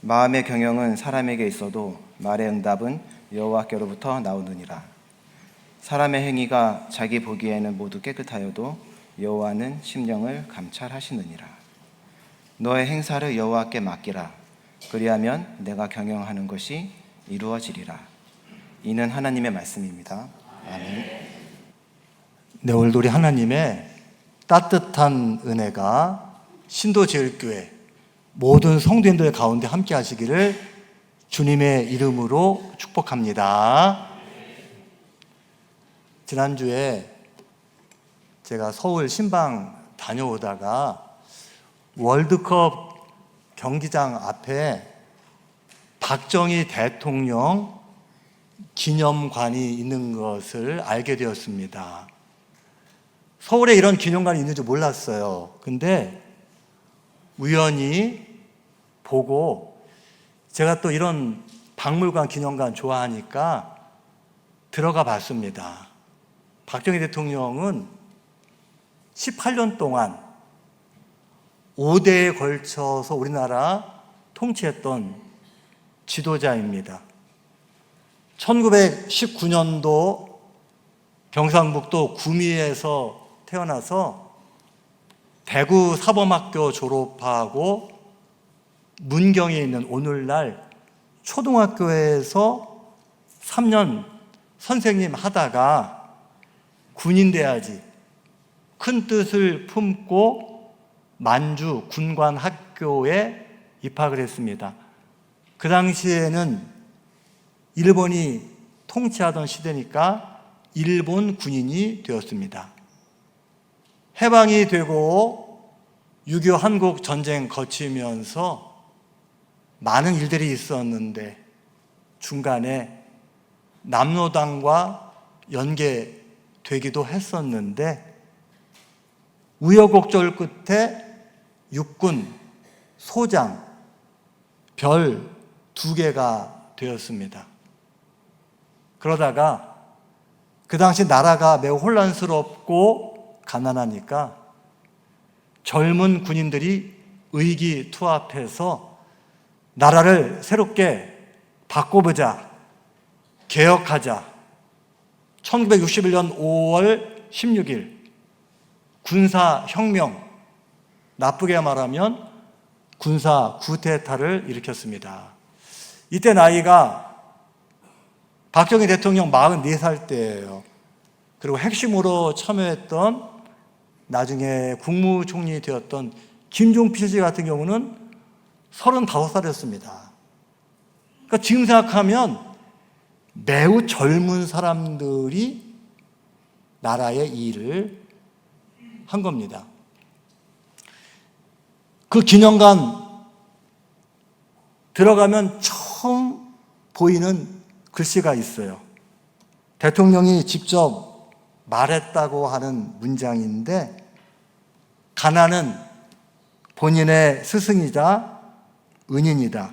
마음의 경영은 사람에게 있어도 말의 응답은 여호와께로부터 나오느니라. 사람의 행위가 자기 보기에는 모두 깨끗하여도 여호와는 심령을 감찰하시느니라. 너의 행사를 여호와께 맡기라. 그리하면 내가 경영하는 것이 이루어지리라. 이는 하나님의 말씀입니다. 아멘. 네, 오늘도 우리 하나님의 따뜻한 은혜가 신도제일교회 모든 성도님들 가운데 함께 하시기를 주님의 이름으로 축복합니다. 지난주에 제가 서울 신방 다녀오다가 월드컵 경기장 앞에 박정희 대통령 기념관이 있는 것을 알게 되었습니다. 서울에 이런 기념관이 있는 줄 몰랐어요. 근데 우연히 보고 제가 또 이런 박물관, 기념관 좋아하니까 들어가 봤습니다. 박정희 대통령은 18년 동안 5대에 걸쳐서 우리나라 통치했던 지도자입니다. 1919년도 경상북도 구미에서 태어나서 대구 사범학교 졸업하고 문경에 있는 오늘날 초등학교에서 3년 선생님 하다가 군인 돼야지 큰 뜻을 품고 만주 군관학교에 입학을 했습니다. 그 당시에는 일본이 통치하던 시대니까 일본 군인이 되었습니다. 해방이 되고 6.25 한국 전쟁 거치면서 많은 일들이 있었는데 중간에 남로당과 연계되기도 했었는데 우여곡절 끝에 육군 소장 별 2개가 되었습니다. 그러다가 그 당시 나라가 매우 혼란스럽고 가난하니까 젊은 군인들이 의기투합해서 나라를 새롭게 바꿔보자, 개혁하자. 1961년 5월 16일 군사혁명, 나쁘게 말하면 군사 쿠데타를 일으켰습니다. 이때 나이가 박정희 대통령 44살 때예요. 그리고 핵심으로 참여했던 나중에 국무총리 되었던 김종필 씨 같은 경우는 35살이었습니다. 그러니까 지금 생각하면 매우 젊은 사람들이 나라의 일을 한 겁니다. 그 기념관 들어가면 처음 보이는 글씨가 있어요. 대통령이 직접 말했다고 하는 문장인데, 가난은 본인의 스승이자 은인이다.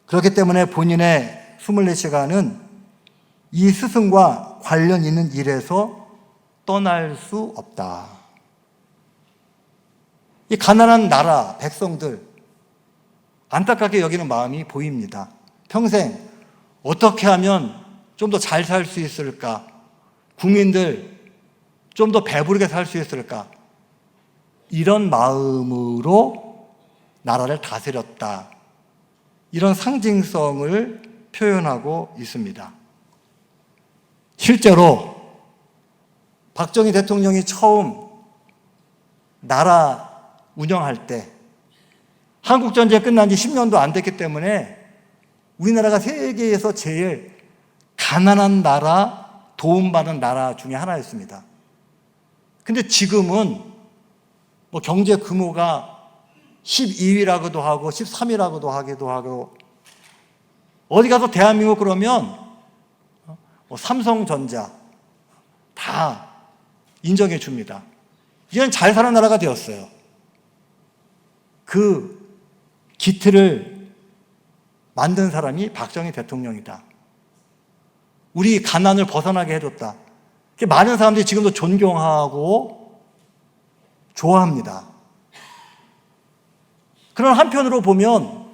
그렇기 때문에 본인의 24시간은 이 스승과 관련 있는 일에서 떠날 수 없다. 이 가난한 나라, 백성들 안타깝게 여기는 마음이 보입니다. 평생 어떻게 하면 좀 더 잘 살 수 있을까? 국민들 좀 더 배부르게 살 수 있을까? 이런 마음으로 나라를 다스렸다. 이런 상징성을 표현하고 있습니다. 실제로 박정희 대통령이 처음 나라 운영할 때 한국전쟁 끝난 지 10년도 안 됐기 때문에 우리나라가 세계에서 제일 가난한 나라, 도움받는 나라 중에 하나였습니다. 근데 지금은 뭐 경제 규모가 12위라고도 하고 13위라고도 하기도 하고, 어디 가서 대한민국 그러면 삼성전자 다 인정해 줍니다. 이제는 잘 사는 나라가 되었어요. 그 기틀을 만든 사람이 박정희 대통령이다. 우리 가난을 벗어나게 해줬다. 많은 사람들이 지금도 존경하고 좋아합니다. 그런 한편으로 보면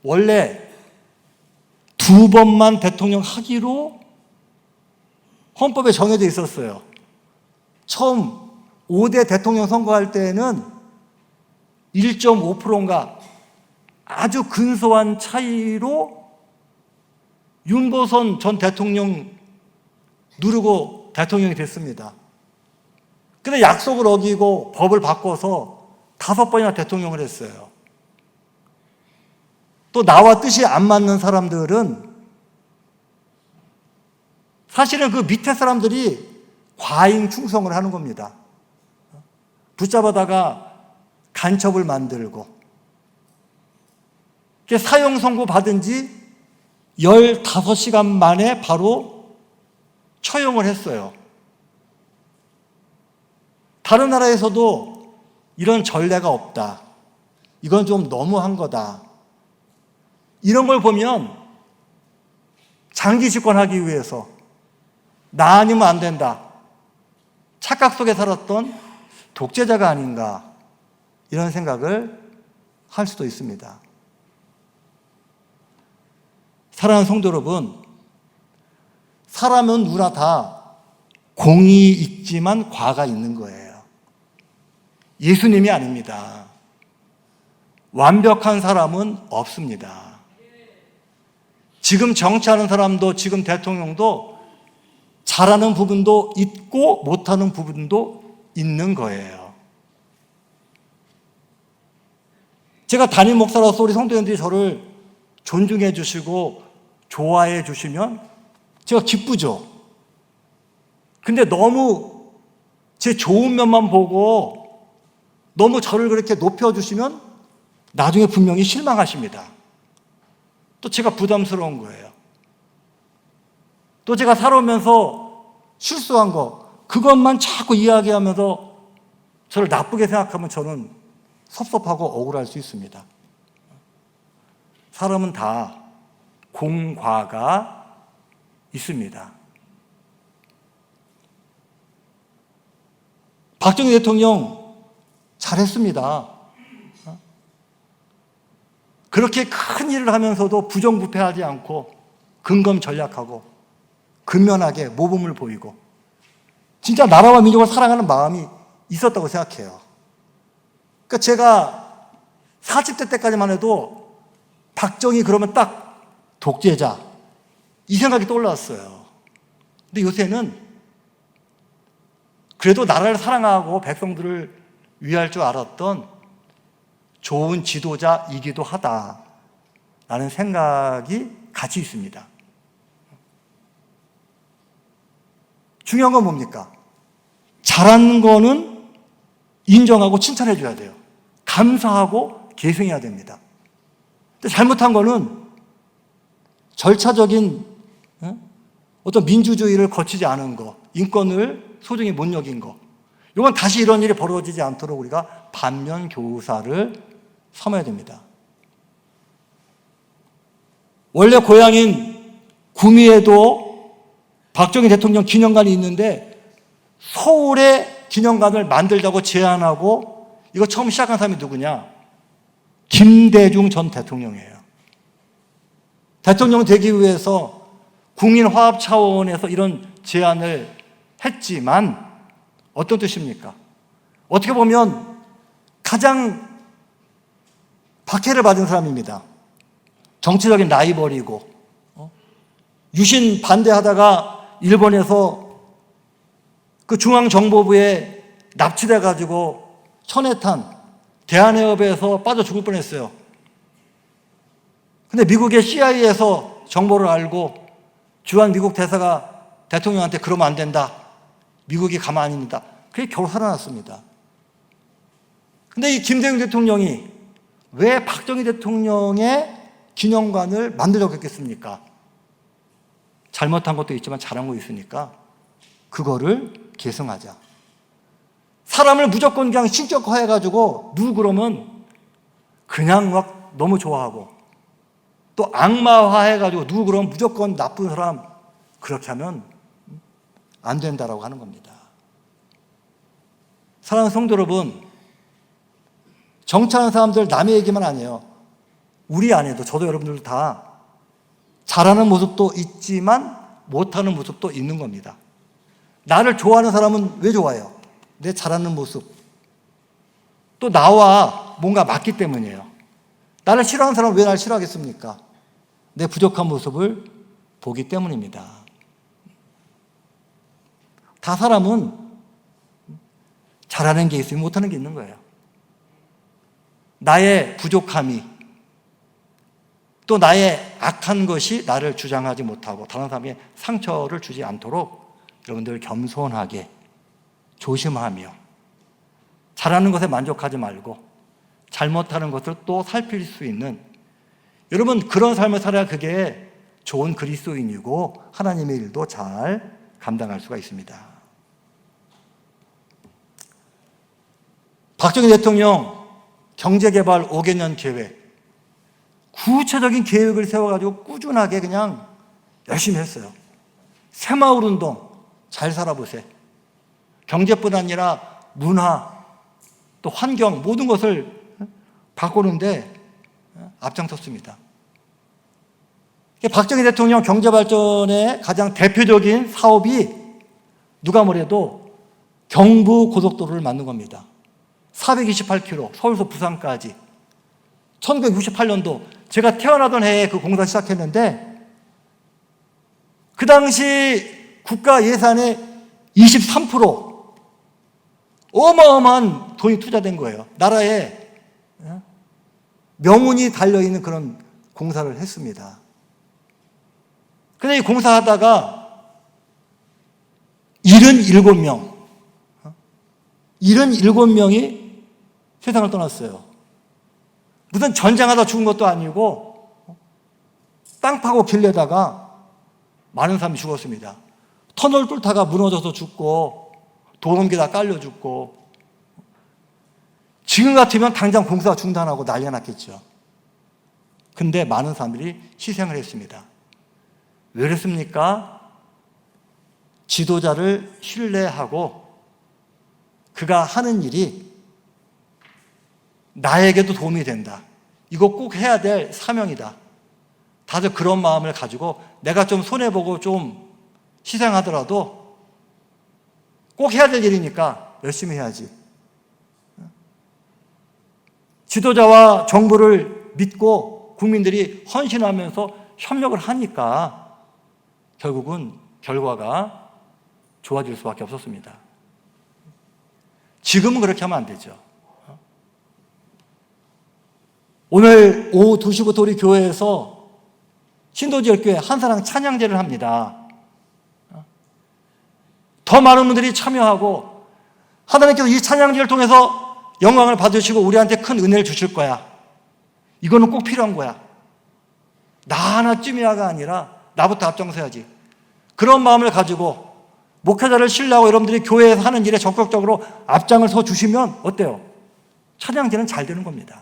원래 2번만 대통령 하기로 헌법에 정해져 있었어요. 처음 5대 대통령 선거할 때에는 1.5%인가 아주 근소한 차이로 윤보선 전 대통령 누르고 대통령이 됐습니다. 근데 약속을 어기고 법을 바꿔서 5번이나 대통령을 했어요. 또 나와 뜻이 안 맞는 사람들은 사실은 그 밑에 사람들이 과잉 충성을 하는 겁니다. 붙잡아다가 간첩을 만들고 사형 선고 받은 지 15시간 만에 바로 처형을 했어요. 다른 나라에서도 이런 전례가 없다. 이건 좀 너무한 거다. 이런 걸 보면 장기 집권하기 위해서 나 아니면 안 된다. 착각 속에 살았던 독재자가 아닌가. 이런 생각을 할 수도 있습니다. 사랑하는 성도 여러분, 사람은 누구나 다 공이 있지만 과가 있는 거예요. 예수님이 아닙니다. 완벽한 사람은 없습니다. 지금 정치하는 사람도 지금 대통령도 잘하는 부분도 있고 못하는 부분도 있는 거예요. 제가 담임 목사로서 우리 성도님들이 저를 존중해 주시고 좋아해 주시면 제가 기쁘죠. 근데 너무 제 좋은 면만 보고 너무 저를 그렇게 높여주시면 나중에 분명히 실망하십니다. 또 제가 부담스러운 거예요. 또 제가 살아오면서 실수한 거, 그것만 자꾸 이야기하면서 저를 나쁘게 생각하면 저는 섭섭하고 억울할 수 있습니다. 사람은 다 공과가 있습니다. 박정희 대통령 잘했습니다. 그렇게 큰 일을 하면서도 부정부패하지 않고 근검전략하고 근면하게 모범을 보이고 진짜 나라와 민족을 사랑하는 마음이 있었다고 생각해요. 그러니까 제가 40대 때까지만 해도 박정희 그러면 딱 독재자 이 생각이 떠올랐어요. 근데 요새는 그래도 나라를 사랑하고 백성들을 위할 줄 알았던 좋은 지도자이기도 하다라는 생각이 같이 있습니다. 중요한 건 뭡니까? 잘한 거는 인정하고 칭찬해 줘야 돼요. 감사하고 계승해야 됩니다. 근데 잘못한 거는 절차적인 어떤 민주주의를 거치지 않은 거, 인권을 소중히 못 여긴 거, 이건 다시 이런 일이 벌어지지 않도록 우리가 반면 교사를 삼아야 됩니다. 원래 고향인 구미에도 박정희 대통령 기념관이 있는데 서울에 기념관을 만들자고 제안하고 이거 처음 시작한 사람이 누구냐? 김대중 전 대통령이에요. 대통령 되기 위해서 국민 화합 차원에서 이런 제안을 했지만 어떤 뜻입니까? 어떻게 보면 가장 박해를 받은 사람입니다. 정치적인 라이벌이고 유신 반대하다가 일본에서 그 중앙정보부에 납치돼 가지고 천혜탄 대한해협에서 빠져 죽을 뻔했어요. 근데 미국의 CIA에서 정보를 알고 주한 미국 대사가 대통령한테 그러면 안 된다. 미국이 가만히 있다. 그게 겨우 살아났습니다. 근데 이 김대중 대통령이 왜 박정희 대통령의 기념관을 만들려고 했겠습니까? 잘못한 것도 있지만 잘한 거 있으니까 그거를 계승하자. 사람을 무조건 그냥 신격화해가지고 누구 그러면 그냥 막 너무 좋아하고 또 악마화해가지고 누구 그러면 무조건 나쁜 사람 그렇게 하면 안 된다라고 하는 겁니다. 사랑하는 성도 여러분, 정치하는 사람들 남의 얘기만 안 해요. 우리 안에도, 저도 여러분들도 다 잘하는 모습도 있지만 못하는 모습도 있는 겁니다. 나를 좋아하는 사람은 왜 좋아해요? 내 잘하는 모습. 또 나와 뭔가 맞기 때문이에요. 나를 싫어하는 사람은 왜 나를 싫어하겠습니까? 내 부족한 모습을 보기 때문입니다. 다 사람은 잘하는 게 있으면 못하는 게 있는 거예요. 나의 부족함이, 또 나의 악한 것이 나를 주장하지 못하고 다른 사람에게 상처를 주지 않도록 여러분들 겸손하게 조심하며, 잘하는 것에 만족하지 말고 잘못하는 것을 또 살필 수 있는, 여러분 그런 삶을 살아야 그게 좋은 그리스도인이고 하나님의 일도 잘 감당할 수가 있습니다. 박정희 대통령 경제개발 5개년 계획, 구체적인 계획을 세워가지고 꾸준하게 그냥 열심히 했어요. 새마을운동 잘 살아보세요. 경제뿐 아니라 문화, 또 환경, 모든 것을 바꾸는데 앞장섰습니다. 박정희 대통령 경제발전의 가장 대표적인 사업이 누가 뭐래도 경부고속도로를 만든 겁니다. 428km, 서울에서 부산까지. 1968년도 제가 태어나던 해에 그 공사 시작했는데, 그 당시 국가 예산의 23%, 어마어마한 돈이 투자된 거예요. 나라에 명운이 달려있는 그런 공사를 했습니다. 근데 이 공사하다가 77명이 세상을 떠났어요. 무슨 전쟁하다 죽은 것도 아니고 땅 파고 길내다가 많은 사람이 죽었습니다. 터널 뚫다가 무너져서 죽고, 도롱기다 깔려 죽고. 지금 같으면 당장 공사 중단하고 난리가 났겠죠. 근데 많은 사람들이 희생을 했습니다. 왜 그랬습니까? 지도자를 신뢰하고 그가 하는 일이 나에게도 도움이 된다. 이거 꼭 해야 될 사명이다. 다들 그런 마음을 가지고 내가 좀 손해보고 좀 희생하더라도 꼭 해야 될 일이니까 열심히 해야지. 지도자와 정부를 믿고 국민들이 헌신하면서 협력을 하니까 결국은 결과가 좋아질 수밖에 없었습니다. 지금은 그렇게 하면 안 되죠. 오늘 오후 2시부터 우리 교회에서 신도지역교회 한사랑 찬양제를 합니다. 더 많은 분들이 참여하고 하나님께서 이 찬양제를 통해서 영광을 받으시고 우리한테 큰 은혜를 주실 거야. 이거는 꼭 필요한 거야. 나 하나쯤이야가 아니라 나부터 앞장서야지. 그런 마음을 가지고 목회자를 신뢰하고 여러분들이 교회에서 하는 일에 적극적으로 앞장을 서 주시면 어때요? 찬양제는 잘 되는 겁니다.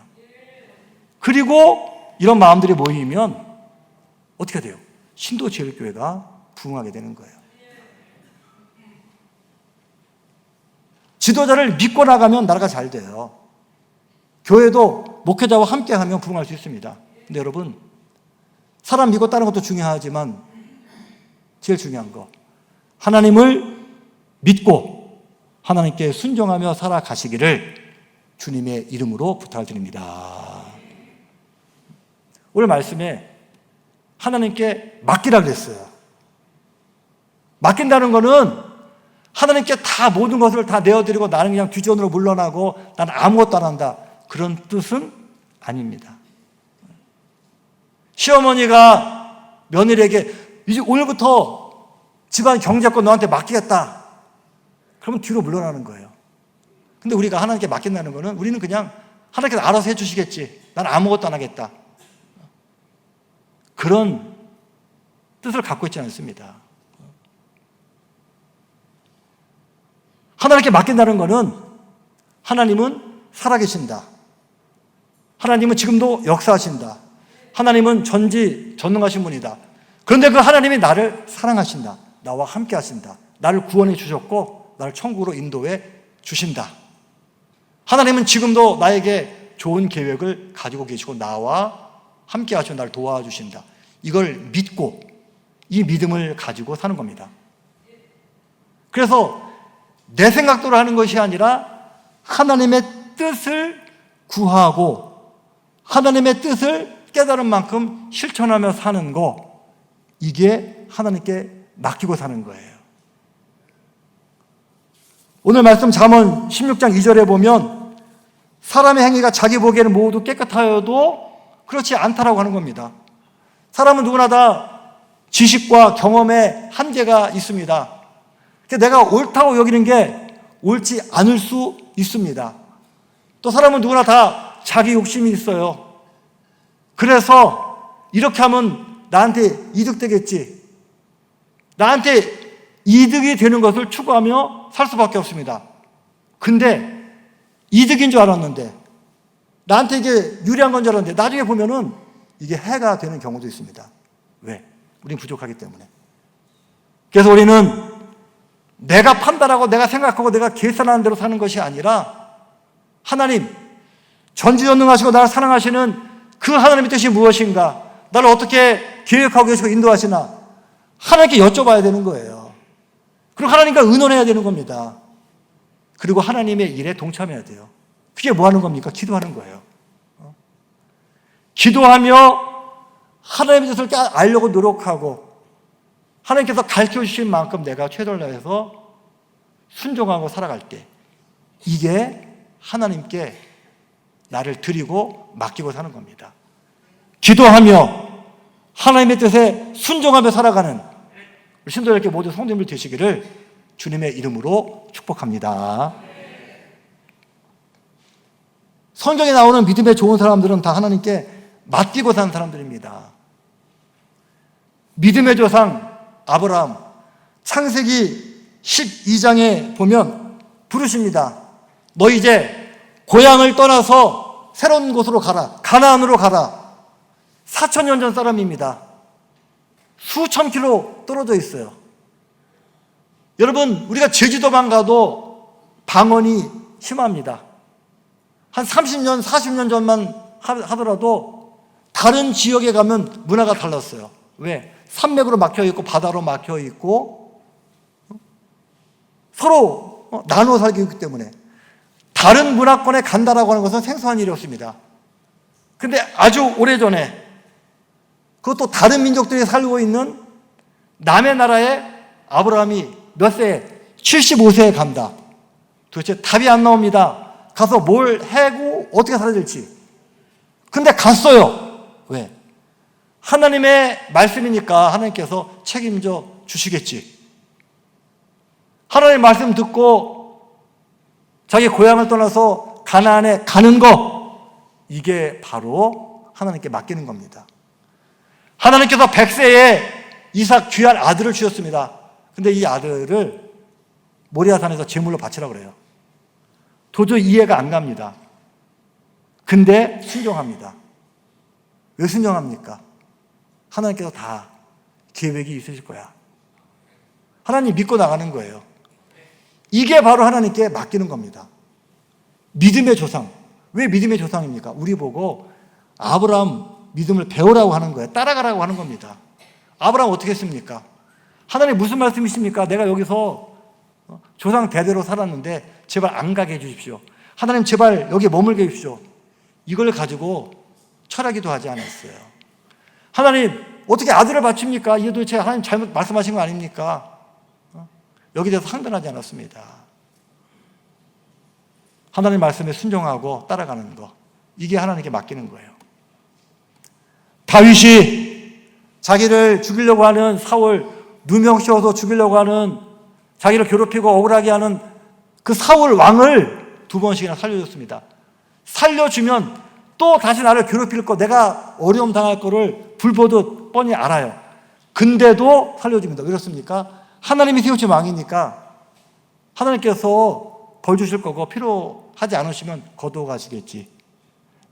그리고 이런 마음들이 모이면 어떻게 돼요? 신도지역교회가 부흥하게 되는 거예요. 지도자를 믿고 나가면 나라가 잘 돼요. 교회도 목회자와 함께하면 부흥할 수 있습니다. 근데 여러분, 사람 믿고 따르는 것도 중요하지만 제일 중요한 거, 하나님을 믿고 하나님께 순종하며 살아가시기를 주님의 이름으로 부탁을 드립니다. 오늘 말씀에 하나님께 맡기라 그랬어요. 맡긴다는 거는 하나님께 다 모든 것을 다 내어드리고 나는 그냥 뒤전으로 물러나고 나는 아무것도 안 한다, 그런 뜻은 아닙니다. 시어머니가 며느리에게 이제 오늘부터 집안 경제권 너한테 맡기겠다, 그러면 뒤로 물러나는 거예요. 근데 우리가 하나님께 맡긴다는 거는 우리는 그냥 하나님께서 알아서 해주시겠지, 난 아무것도 안 하겠다, 그런 뜻을 갖고 있지 않습니다. 하나님께 맡긴다는 것은 하나님은 살아계신다, 하나님은 지금도 역사하신다, 하나님은 전지전능하신 분이다. 그런데 그 하나님이 나를 사랑하신다, 나와 함께 하신다, 나를 구원해 주셨고 나를 천국으로 인도해 주신다. 하나님은 지금도 나에게 좋은 계획을 가지고 계시고 나와 함께 하시고 나를 도와주신다. 이걸 믿고 이 믿음을 가지고 사는 겁니다. 그래서 내 생각대로 하는 것이 아니라 하나님의 뜻을 구하고 하나님의 뜻을 깨달은 만큼 실천하며 사는 거, 이게 하나님께 맡기고 사는 거예요. 오늘 말씀 잠언 16장 2절에 보면 사람의 행위가 자기 보기에는 모두 깨끗하여도 그렇지 않다라고 하는 겁니다. 사람은 누구나 다 지식과 경험에 한계가 있습니다. 내가 옳다고 여기는 게 옳지 않을 수 있습니다. 또 사람은 누구나 다 자기 욕심이 있어요. 그래서 이렇게 하면 나한테 이득되겠지, 나한테 이득이 되는 것을 추구하며 살 수밖에 없습니다. 근데 이득인 줄 알았는데, 나한테 이게 유리한 건 줄 알았는데 나중에 보면은 이게 해가 되는 경우도 있습니다. 왜? 우린 부족하기 때문에. 그래서 우리는 내가 판단하고 내가 생각하고 내가 계산하는 대로 사는 것이 아니라 하나님, 전지전능하시고 나를 사랑하시는 그 하나님의 뜻이 무엇인가, 나를 어떻게 계획하고 계시고 인도하시나 하나님께 여쭤봐야 되는 거예요. 그리고 하나님과 의논해야 되는 겁니다. 그리고 하나님의 일에 동참해야 돼요. 그게 뭐 하는 겁니까? 기도하는 거예요. 기도하며 하나님의 뜻을 알려고 노력하고 하나님께서 가르쳐 주신 만큼 내가 최선을 다해서 순종하고 살아갈 때, 이게 하나님께 나를 드리고 맡기고 사는 겁니다. 기도하며 하나님의 뜻에 순종하며 살아가는 우리 신도들께 모두 성도님들 되시기를 주님의 이름으로 축복합니다. 성경에 나오는 믿음의 좋은 사람들은 다 하나님께 맡기고 산 사람들입니다. 믿음의 조상 아브라함, 창세기 12장에 보면 부르십니다. 너 이제 고향을 떠나서 새로운 곳으로 가라. 가나안으로 가라. 4,000년 전 사람입니다. 수천 킬로 떨어져 있어요. 여러분, 우리가 제주도만 가도 방언이 심합니다. 한 30년, 40년 전만 하더라도 다른 지역에 가면 문화가 달랐어요. 왜? 산맥으로 막혀있고 바다로 막혀있고 서로 나누어 살기 있기 때문에 다른 문화권에 간다라고 하는 것은 생소한 일이었습니다. 근데 아주 오래전에 그것도 다른 민족들이 살고 있는 남의 나라에 아브라함이 몇 세에? 75세에 간다. 도대체 답이 안 나옵니다. 가서 뭘 해고 어떻게 살아야 될지. 근데 갔어요. 왜? 하나님의 말씀이니까 하나님께서 책임져 주시겠지. 하나님의 말씀 듣고 자기 고향을 떠나서 가나안에 가는 거, 이게 바로 하나님께 맡기는 겁니다. 하나님께서 100세에 이삭 귀한 아들을 주셨습니다. 근데 이 아들을 모리아산에서 제물로 바치라고 그래요. 도저히 이해가 안 갑니다. 근데 순종합니다. 왜 순종합니까? 하나님께서 다 계획이 있으실 거야. 하나님 믿고 나가는 거예요. 이게 바로 하나님께 맡기는 겁니다. 믿음의 조상. 왜 믿음의 조상입니까? 우리 보고 아브라함 믿음을 배우라고 하는 거예요. 따라가라고 하는 겁니다. 아브라함 어떻게 했습니까? 하나님 무슨 말씀이십니까? 내가 여기서 조상 대대로 살았는데 제발 안 가게 해주십시오. 하나님 제발 여기 머물게 해주십시오. 이걸 가지고 철하기도 하지 않았어요. 하나님 어떻게 아들을 바칩니까? 이게 도대체 하나님 잘못 말씀하신 거 아닙니까? 여기 대해서 상관하지 않았습니다. 하나님 말씀에 순종하고 따라가는 거, 이게 하나님께 맡기는 거예요. 다윗이 자기를 죽이려고 하는 사울, 누명 씌워서 죽이려고 하는, 자기를 괴롭히고 억울하게 하는 그 사울 왕을 2번씩이나 살려줬습니다. 살려주면 또 다시 나를 괴롭힐 거, 내가 어려움 당할 거를 불보듯 뻔히 알아요. 근데도 살려줍니다. 왜 그렇습니까? 하나님이 세우신 왕이니까 하나님께서 벌 주실 거고 필요하지 않으시면 거두어 가시겠지.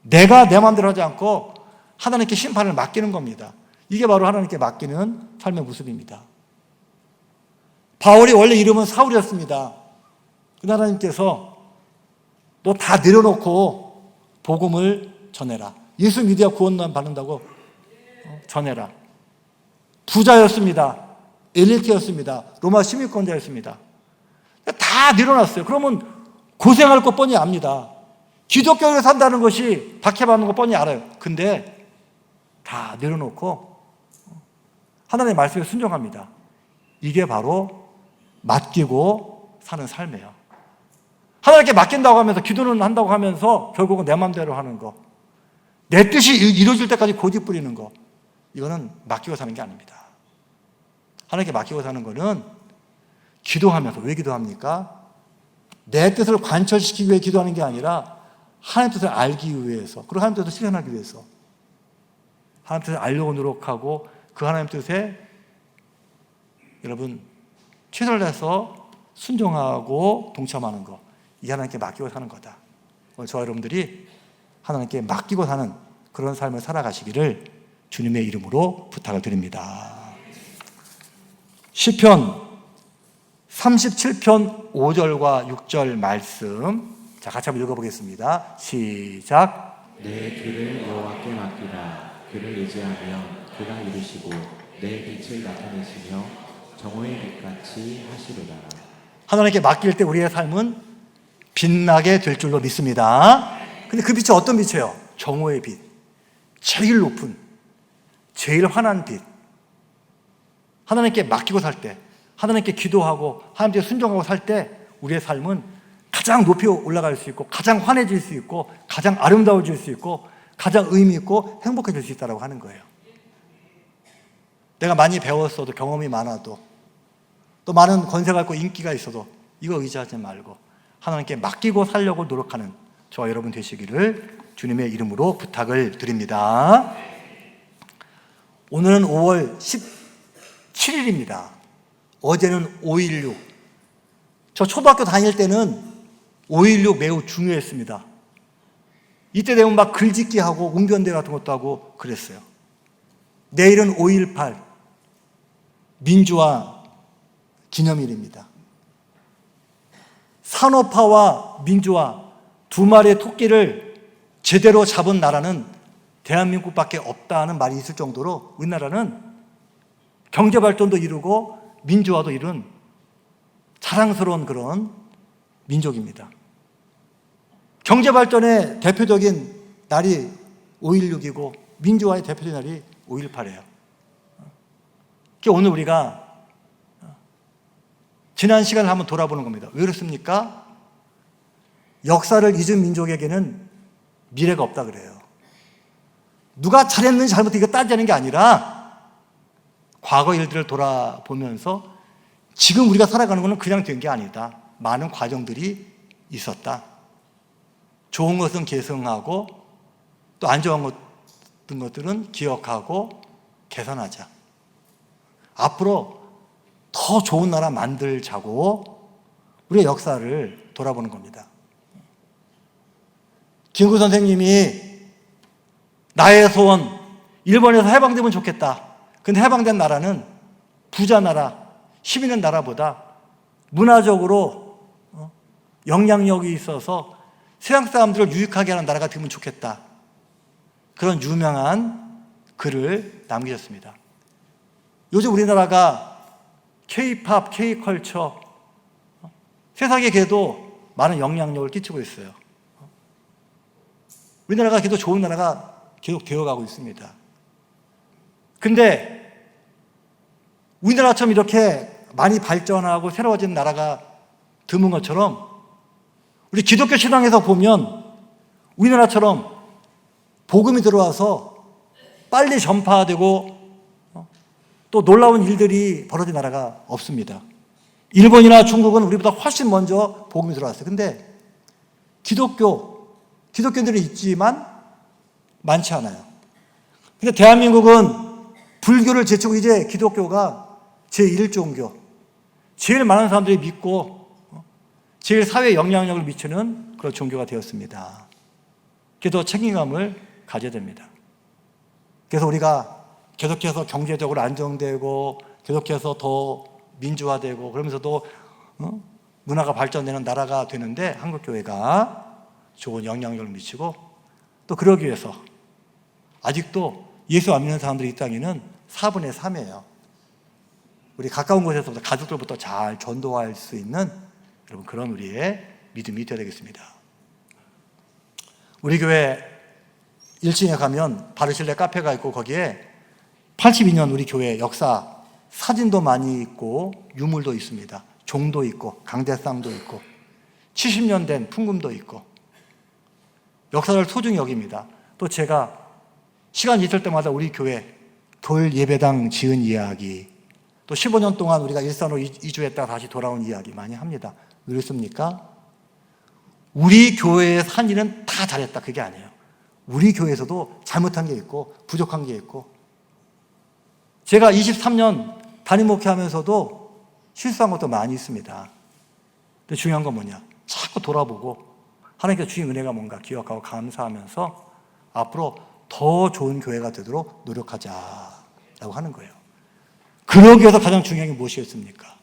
내가 내 마음대로 하지 않고 하나님께 심판을 맡기는 겁니다. 이게 바로 하나님께 맡기는 삶의 모습입니다. 바울이 원래 이름은 사울이었습니다. 근데 하나님께서 너 다 내려놓고 복음을 전해라. 예수 믿어야 구원만 받는다고 전해라. 부자였습니다. 엘리트였습니다. 로마 시민권자였습니다. 다 내려놨어요. 그러면 고생할 것 뻔히 압니다. 기독교를 산다는 것이 박해받는 것 뻔히 알아요. 근데 다 내려놓고 하나님의 말씀에 순종합니다. 이게 바로 맡기고 사는 삶이에요. 하나님께 맡긴다고 하면서 기도는 한다고 하면서 결국은 내 마음대로 하는 거, 내 뜻이 이루어질 때까지 고집 부리는 거, 이거는 맡기고 사는 게 아닙니다. 하나님께 맡기고 사는 거는 기도하면서, 왜 기도합니까? 내 뜻을 관철시키기 위해 기도하는 게 아니라 하나님 뜻을 알기 위해서, 그리고 하나님 뜻을 실현하기 위해서, 하나님 뜻을 알려고 노력하고 그 하나님 뜻에 여러분 최선을 다해서 순종하고 동참하는 거, 이 하나님께 맡기고 사는 거다. 오늘 저와 여러분들이 하나님께 맡기고 사는 그런 삶을 살아가시기를 주님의 이름으로 부탁을 드립니다. 시편 37편 5절과 6절 말씀, 자, 같이 한번 읽어보겠습니다. 시작. 내 길을 여호와께 맡기라. 그를 의지하며 그가 이루시고 내 빛을 나타내시며 정오의 빛같이 하시리라. 하나님께 맡길 때 우리의 삶은 빛나게 될 줄로 믿습니다. 근데 그 빛이 어떤 빛이에요? 정오의 빛, 제일 높은, 제일 환한 빛. 하나님께 맡기고 살 때, 하나님께 기도하고 하나님께 순종하고 살 때 우리의 삶은 가장 높이 올라갈 수 있고, 가장 환해질 수 있고, 가장 아름다워질 수 있고, 가장 의미 있고 행복해질 수 있다고 하는 거예요. 내가 많이 배웠어도, 경험이 많아도, 또 많은 권세가 있고 인기가 있어도 이거 의지하지 말고 하나님께 맡기고 살려고 노력하는 저와 여러분 되시기를 주님의 이름으로 부탁을 드립니다. 오늘은 5월 17일입니다. 어제는 5.16. 저 초등학교 다닐 때는 5.16 매우 중요했습니다. 이때 되면 막 글짓기 하고 웅변대 같은 것도 하고 그랬어요. 내일은 5.18 민주화 기념일입니다. 산업화와 민주화, 두 마리의 토끼를 제대로 잡은 나라는 대한민국밖에 없다는 말이 있을 정도로 우리나라는 경제발전도 이루고 민주화도 이룬 자랑스러운 그런 민족입니다. 경제발전의 대표적인 날이 5.16이고 민주화의 대표적인 날이 5.18이에요. 오늘 우리가 지난 시간을 한번 돌아보는 겁니다. 왜 그렇습니까? 역사를 잊은 민족에게는 미래가 없다 그래요. 누가 잘했는지 잘못했는지 이거 따지는 게 아니라 과거 일들을 돌아보면서 지금 우리가 살아가는 것은 그냥 된 게 아니다. 많은 과정들이 있었다. 좋은 것은 계승하고 또 안 좋은 것들은 기억하고 개선하자. 앞으로 더 좋은 나라 만들자고 우리의 역사를 돌아보는 겁니다. 김구 선생님이 나의 소원, 일본에서 해방되면 좋겠다. 근데 해방된 나라는 부자 나라, 힘 있는 나라보다 문화적으로 영향력이 있어서 서양 사람들을 유익하게 하는 나라가 되면 좋겠다. 그런 유명한 글을 남기셨습니다. 요즘 우리나라가 K-팝, K-컬처, 세상에게도 많은 영향력을 끼치고 있어요. 우리나라가 계속 좋은 나라가 계속 되어가고 있습니다. 근데 우리나라처럼 이렇게 많이 발전하고 새로워진 나라가 드문 것처럼 우리 기독교 신앙에서 보면 우리나라처럼 복음이 들어와서 빨리 전파되고 또 놀라운 일들이 벌어진 나라가 없습니다. 일본이나 중국은 우리보다 훨씬 먼저 복음이 들어왔어요. 근데 기독교인들이 있지만 많지 않아요. 근데 대한민국은 불교를 제치고 이제 기독교가 제1종교, 제일 많은 사람들이 믿고 제일 사회에 영향력을 미치는 그런 종교가 되었습니다. 그래서 책임감을 가져야 됩니다. 그래서 우리가 계속해서 경제적으로 안정되고 계속해서 더 민주화되고 그러면서도 문화가 발전되는 나라가 되는데 한국교회가 좋은 영향력을 미치고 또 그러기 위해서 아직도 예수 안 믿는 사람들이 이 땅에는 4분의 3이에요. 우리 가까운 곳에서부터 가족들부터 잘 전도할 수 있는 여러분 그런 우리의 믿음이 있어야 되겠습니다. 우리 교회 1층에 가면 바르실레 카페가 있고 거기에 82년 우리 교회 역사 사진도 많이 있고 유물도 있습니다. 종도 있고 강대상도 있고 70년 된 풍금도 있고 역사를 소중히 여깁니다. 또 제가 시간이 있을 때마다 우리 교회 교일 예배당 지은 이야기, 또 15년 동안 우리가 일산으로 이주했다가 다시 돌아온 이야기 많이 합니다. 왜 그렇습니까? 우리 교회에 산 일은 다 잘했다 그게 아니에요. 우리 교회에서도 잘못한 게 있고 부족한 게 있고, 제가 23년 담임 목회하면서도 실수한 것도 많이 있습니다. 근데 중요한 건 뭐냐? 자꾸 돌아보고 하나님께서 주신 은혜가 뭔가 기억하고 감사하면서 앞으로 더 좋은 교회가 되도록 노력하자라고 하는 거예요. 그러기 위해서 가장 중요한 게 무엇이겠습니까?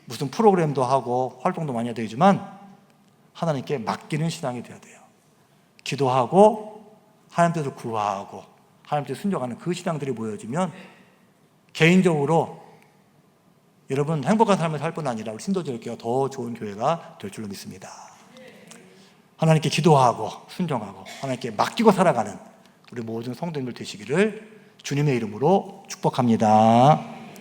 무슨 프로그램도 하고 활동도 많이 해야 되지만 하나님께 맡기는 신앙이 되어야 돼요. 기도하고 하나님 뜻을 구하고 하나님 뜻을 순종하는 그 신앙들이 모여지면 개인적으로 여러분 행복한 삶을 살 뿐 아니라 우리 신도들교회가 더 좋은 교회가 될 줄로 믿습니다. 하나님께 기도하고 순종하고 하나님께 맡기고 살아가는 우리 모든 성도님들 되시기를 주님의 이름으로 축복합니다.